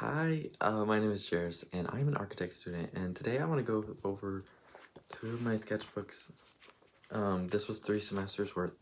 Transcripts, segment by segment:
Hi, my name is Jairus, and I'm an architect student, and today I want to go over two of my sketchbooks. This was 3 semesters worth,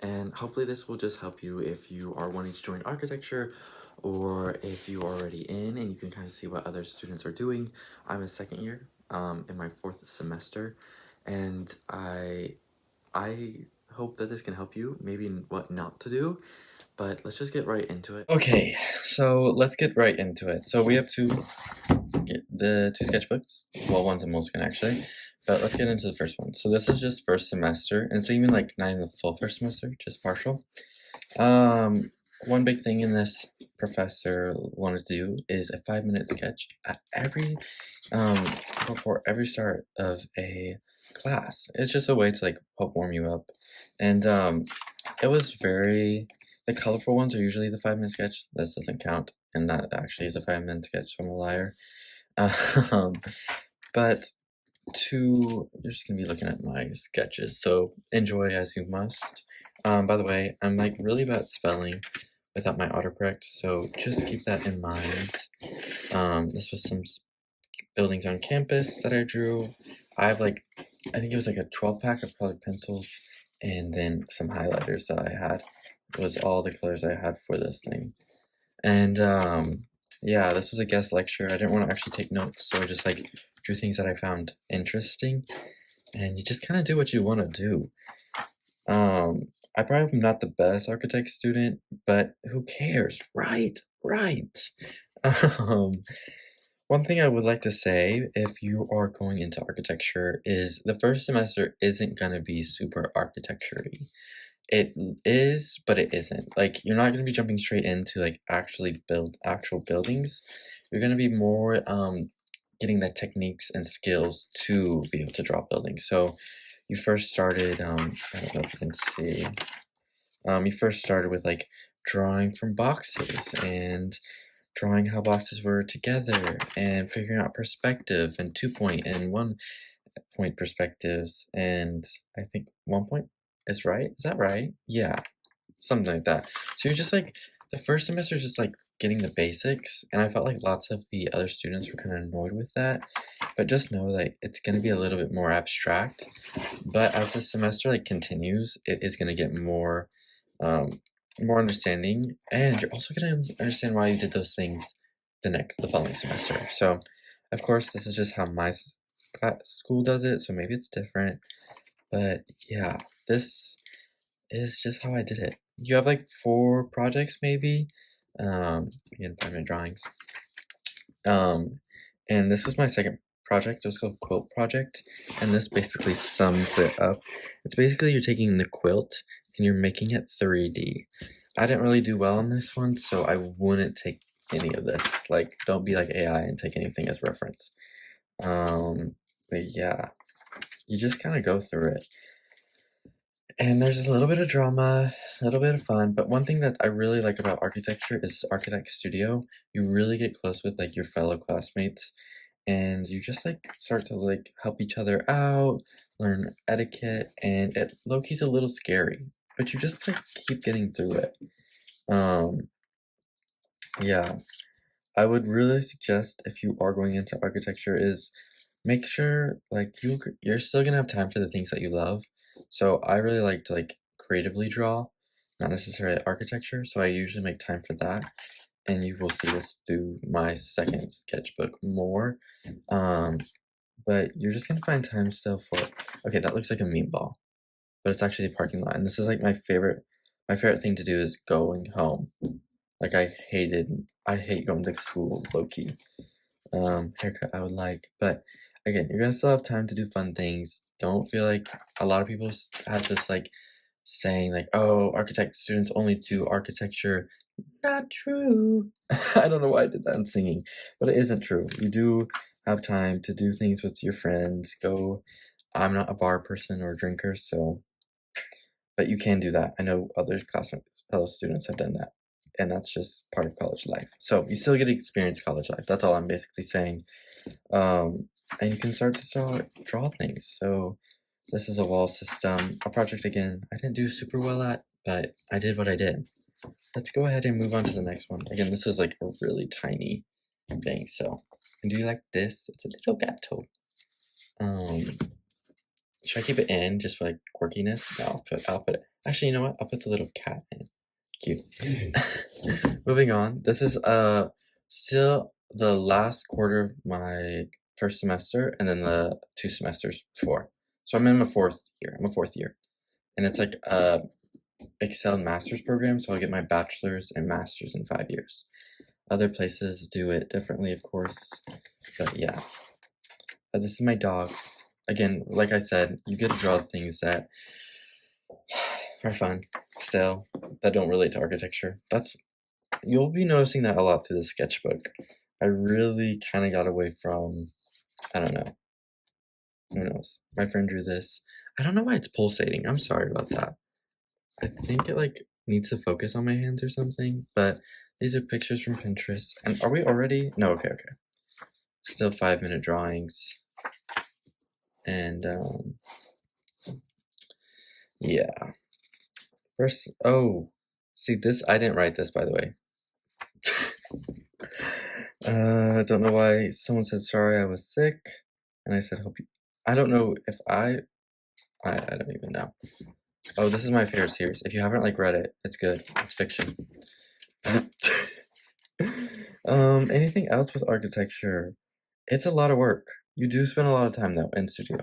and hopefully this will just help you if you are wanting to join architecture, or if you are already in and you can kind of see what other students are doing. I'm a second year, in my 4th semester, and I hope that this can help you, maybe in what not to do, but let's just get right into it. Okay, so let's get right into it. So we have the two sketchbooks. Well, one's a Moleskine actually, but let's get into the first one. So this is just first semester, and it's even like not even the full first semester, just partial. One big thing in this professor wanted to do is a 5-minute sketch at before every start of a class. It's just a way to like help warm you up, and it was very. The colorful ones are usually the 5-minute sketch. This doesn't count, and that actually is a 5-minute sketch. So I'm a liar. Um, but you're just gonna be looking at my sketches, so enjoy as you must. By the way, I'm like really bad at spelling without my autocorrect, so just keep that in mind. This was some buildings on campus that I drew. I have like, I think it was like a 12-pack of colored pencils, and then some highlighters that I had. It was all the colors I had for this thing. And yeah, this was a guest lecture. I didn't want to actually take notes, so I just like drew things that I found interesting. And you just kind of do what you want to do. I probably am not the best architect student, but who cares, right? Right. Um, One thing I would like to say if you are going into architecture is the first semester isn't going to be super architecture-y. It is, but it isn't. Like, you're not going to be jumping straight into like actually build actual buildings. You're going to be more getting the techniques and skills to be able to draw buildings. So you first started, I don't know if you can see, you first started with like drawing from boxes and drawing how boxes were together and figuring out perspective and 2-point and 1-point perspectives, and I think 1 point is right. Is that right? Yeah, something like that. So you're just like, the first semester is just like getting the basics, and I felt like lots of the other students were kind of annoyed with that, but just know that it's going to be a little bit more abstract. But as the semester like continues, it is going to get um, more understanding, and you're also going to understand why you did those things the following semester. So of course this is just how my school does it, so maybe it's different, but yeah, this is just how I did it. You have like 4 projects maybe, in private drawings. And this was my second project. It was called Quilt Project, and this basically sums it up. It's basically you're taking the quilt and you're making it 3D. I didn't really do well on this one, so I wouldn't take any of this. Like, don't be like AI and take anything as reference. But yeah, you just kind of go through it. And there's a little bit of drama, a little bit of fun, but one thing that I really like about architecture is Architect Studio. You really get close with like your fellow classmates, and you just like start to like help each other out, learn etiquette, and it low-key's a little scary, but you just like keep getting through it. Um, yeah, I would really suggest if you are going into architecture is make sure like you're still gonna have time for the things that you love. So I really like to like creatively draw, not necessarily architecture. So I usually make time for that, and you will see this through my second sketchbook more. Um, but you're just gonna find time still for. Okay, that looks like a meatball, but it's actually a parking lot, and this is like my favorite. My favorite thing to do is going home. Like I hate going to school, low key. Haircut I would like, but again, you're gonna still have time to do fun things. Don't feel like a lot of people have this like saying like, oh, architect students only do architecture. Not true. I don't know why I did that in singing, but it isn't true. You do have time to do things with your friends. I'm not a bar person or drinker, so but you can do that. I know other fellow students have done that, and that's just part of college life. So you still get to experience college life. That's all I'm basically saying. And you can start to draw things. So this is a wall system, a project again. I didn't do super well at, but I did what I did. Let's go ahead and move on to the next one. Again, this is like a really tiny Dang, so. And do you like this? It's a little gato. Should I keep it in just for like quirkiness? No, I'll put it. Actually, you know what? I'll put the little cat in. Cute. Moving on. This is still the last quarter of my first semester, and then the 2 semesters before. So I'm in my 4th year. I'm a 4th year, and it's like a Excel master's program. So I'll get my bachelor's and master's in 5 years. Other places do it differently, of course, but yeah. This is my dog. Again, like I said, you get to draw things that are fun still, that don't relate to architecture. You'll be noticing that a lot through the sketchbook. I really kind of got away from, I don't know, who knows. My friend drew this. I don't know why it's pulsating. I'm sorry about that. I think it like needs to focus on my hands or something, but these are pictures from Pinterest. And are we already? No, okay. Still 5-minute drawings. And yeah. First, oh, see this, I didn't write this, by the way. I don't know why someone said sorry I was sick, and I said hope you, I don't know if I don't even know. Oh, this is my favorite series. If you haven't like read it, it's good. It's fiction. Anything else with architecture? It's a lot of work. You do spend a lot of time though in studio.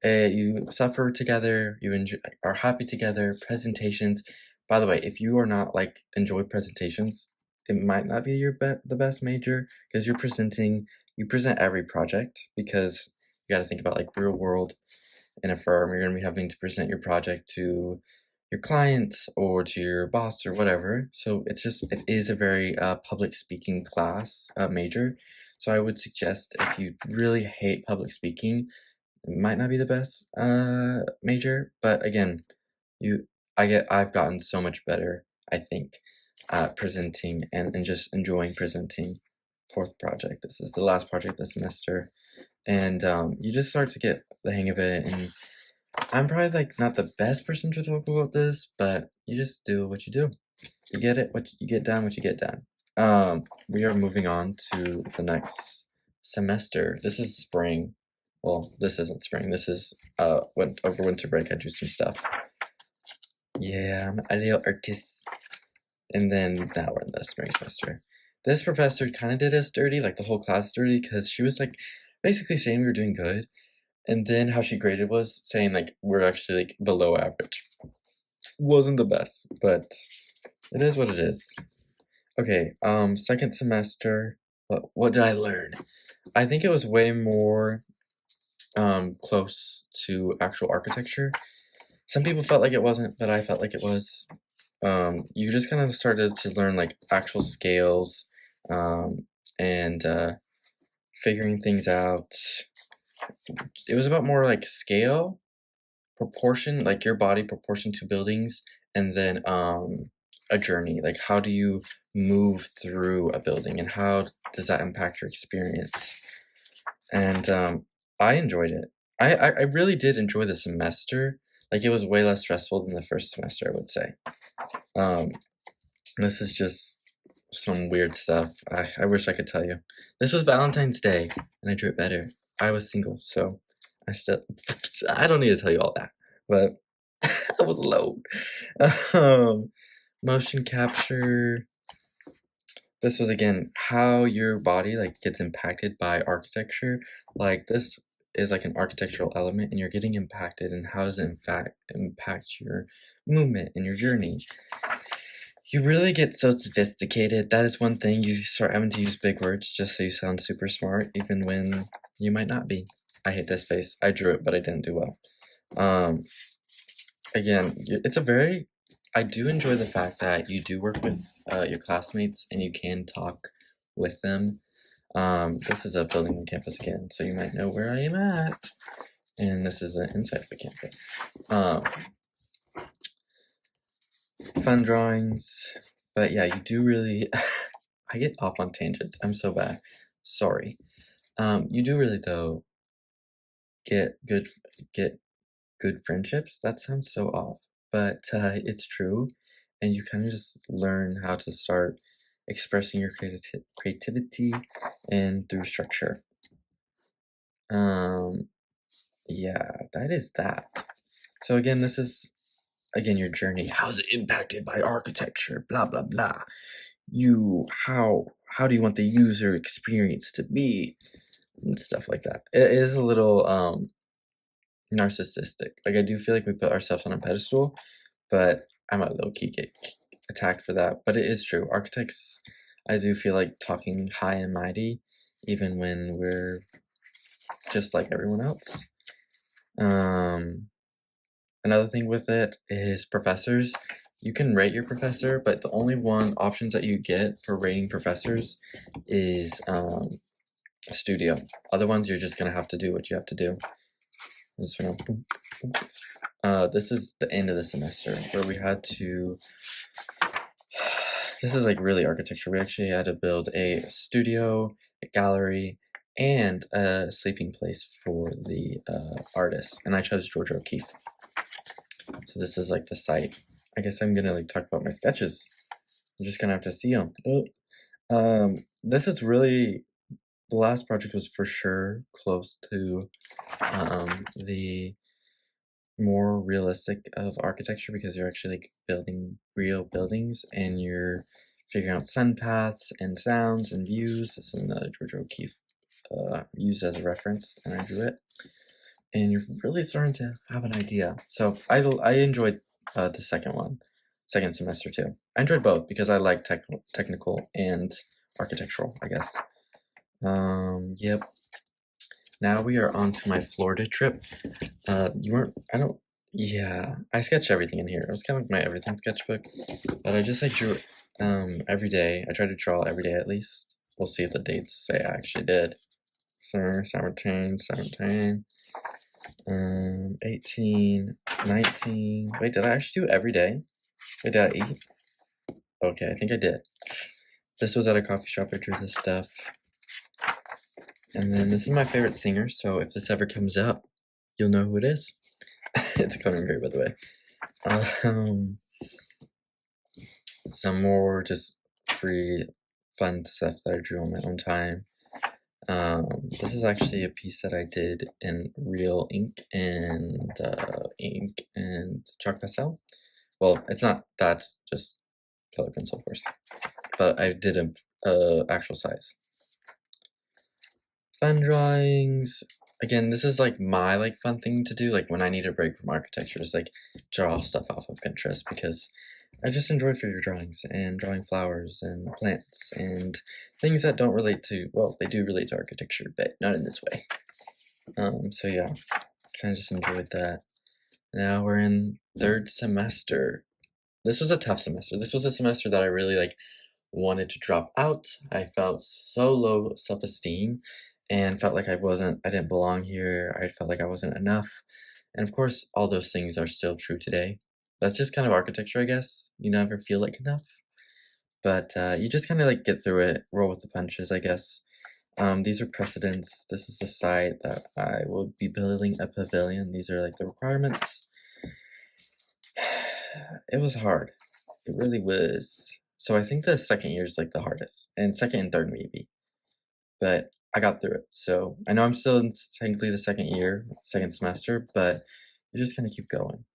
You suffer together, you are happy together, presentations. By the way, if you are not like enjoy presentations, it might not be the best major because you present every project because you got to think about like real world in a firm. You're going to be having to present your project to your clients or to your boss or whatever. So it is a very public speaking class major. So I would suggest if you really hate public speaking, it might not be the best major, but again, I've gotten so much better, I think, at presenting and just enjoying presenting. 4th project. This is the last project this semester, and you just start to get the hang of it. And I'm probably like not the best person to talk about this, but you just do what you do. You get it, what you get done, what you get done. We are moving on to the next semester. This is spring. Well, this isn't spring. This is over winter break I drew some stuff. Yeah, I'm a little artist. And then now we're in the spring semester. This professor kind of did us dirty, like the whole class dirty, because she was like basically saying we were doing good. And then how she graded was saying like we're actually like below average. Wasn't the best, but it is what it is. Okay, second semester. What did I learn? I think it was way more close to actual architecture. Some people felt like it wasn't, but I felt like it was. You just kind of started to learn like actual scales, and figuring things out. It was about more like scale, proportion, like your body proportion to buildings, and then a journey. Like how do you move through a building, and how does that impact your experience? And I enjoyed it. I really did enjoy the semester. Like it was way less stressful than the first semester, I would say. This is just some weird stuff. I wish I could tell you. This was Valentine's Day, and I drew it better. I was single, so I don't need to tell you all that, but I was alone. Motion capture. This was again how your body like gets impacted by architecture. Like this is like an architectural element, and you're getting impacted, and how does it in fact impact your movement and your journey? You really get so sophisticated. That is one thing. You start having to use big words just so you sound super smart, even when you might not be. I hate this face. I drew it, but I didn't do well. Again, I do enjoy the fact that you do work with your classmates and you can talk with them. This is a building on campus again, so you might know where I am at. And this is inside of a campus. Fun drawings. But yeah, you do really... I get off on tangents. I'm so bad. Sorry. You do really, though, get good friendships. That sounds so off, but it's true, and you kind of just learn how to start expressing your creativity and through structure. Yeah, that is that. So again, this is your journey. How's it impacted by architecture? Blah blah blah. How do you want the user experience to be? And stuff like that. It is a little narcissistic. Like, I do feel like we put ourselves on a pedestal, but I might low-key get attacked for that. But it is true. Architects, I do feel like talking high and mighty, even when we're just like everyone else. Another thing with it is professors. You can rate your professor, but the only options that you get for rating professors is a studio. Other ones, you're just gonna have to do what you have to do. This is the end of the semester where we had to. This is like really architecture. We actually had to build a studio, a gallery, and a sleeping place for the artist. And I chose Georgia O'Keeffe. So this is like the site. I guess I'm gonna like talk about my sketches. You're just gonna have to see them. This is really, the last project was for sure close to the more realistic of architecture, because you're actually like building real buildings and you're figuring out sun paths and sounds and views. This is another Georgia O'Keeffe used as a reference, and I drew it. And you're really starting to have an idea. So I enjoyed the second semester too. I enjoyed both because I like technical and architectural, I guess. Yep. Now we are on to my Florida trip. Yeah, I sketch everything in here. It was kind of like my everything sketchbook, but I just like drew every day. I try to draw every day at least. We'll see if the dates say I actually did. So 17, 18, 19. Wait, did I actually do every day? Wait, did I eat? Okay, I think I did. This was at a coffee shop. I drew this stuff. And then this is my favorite singer, so if this ever comes up, you'll know who it is. It's Conan Gray, by the way. Some more just free, fun stuff that I drew on my own time. This is actually a piece that I did in real ink and chalk pastel. Well, it's not, that's just color pencil, of course. But I did a actual size. Fun drawings. Again, this is like my like fun thing to do, like when I need a break from architecture, is like draw stuff off of Pinterest, because I just enjoy figure drawings and drawing flowers and plants and things that don't relate to, well, they do relate to architecture, but not in this way. So yeah, kind of just enjoyed that. Now we're in third semester. This was a tough semester. This was a semester that I really like wanted to drop out. I felt so low self-esteem and felt like I didn't belong here. I felt like I wasn't enough. And of course, all those things are still true today. That's just kind of architecture, I guess. You never feel like enough. But you just kind of like get through it, roll with the punches, I guess. These are precedents. This is the site that I will be building a pavilion. These are like the requirements. It was hard. It really was. So I think the second year is like the hardest, and second and third maybe. But I got through it. So I know I'm still in technically the second semester, but you just kind of keep going.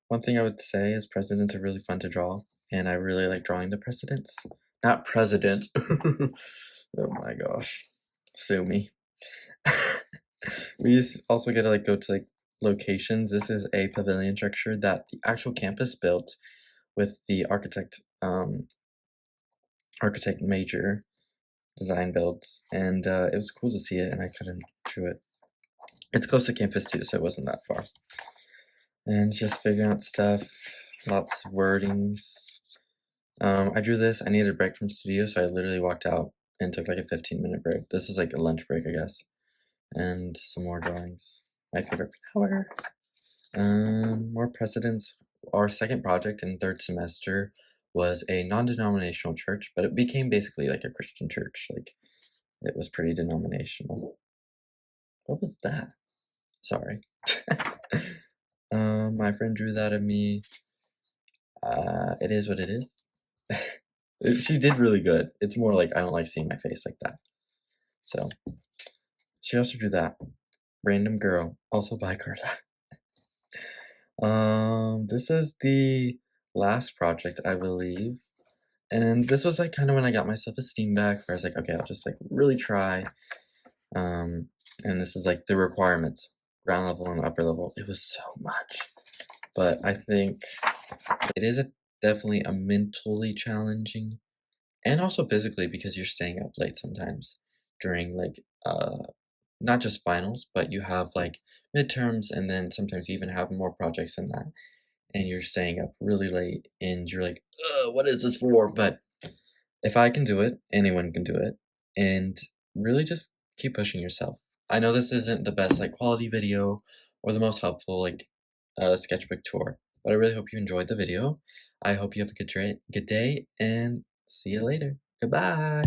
One thing I would say is presidents are really fun to draw, and I really like drawing the presidents. Not president. Oh my gosh. Sue me. We also get to like go to like locations. This is a pavilion structure that the actual campus built with the architect major design builds, and it was cool to see it, and I couldn't drew it. It's close to campus too, so it wasn't that far. And just figuring out stuff, lots of wordings. I drew this. I needed a break from studio, so I literally walked out and took like a 15-minute break. This is like a lunch break, I guess. And some more drawings. My favorite flower. More precedents. Our second project in third semester was a non-denominational church, but it became basically like a Christian church. Like, it was pretty denominational. What was that? Sorry. My friend drew that of me. It is what it is. She did really good. It's more like I don't like seeing my face like that. So she also drew that. Random girl, also by Carta. This is the last project, I believe. And this was like kind of when I got my self-esteem back, where I was like, okay, I'll just like really try. Um, and this is like the requirements, ground level and upper level. It was so much, but I think it is definitely a mentally challenging and also physically because you're staying up late sometimes during like not just finals, but you have like midterms and then sometimes you even have more projects than that. And you're staying up really late and you're like, ugh, what is this for? But if I can do it, anyone can do it. And really just keep pushing yourself. I know this isn't the best like quality video or the most helpful like sketchbook tour, but I really hope you enjoyed the video. I hope you have a good day and see you later. Goodbye.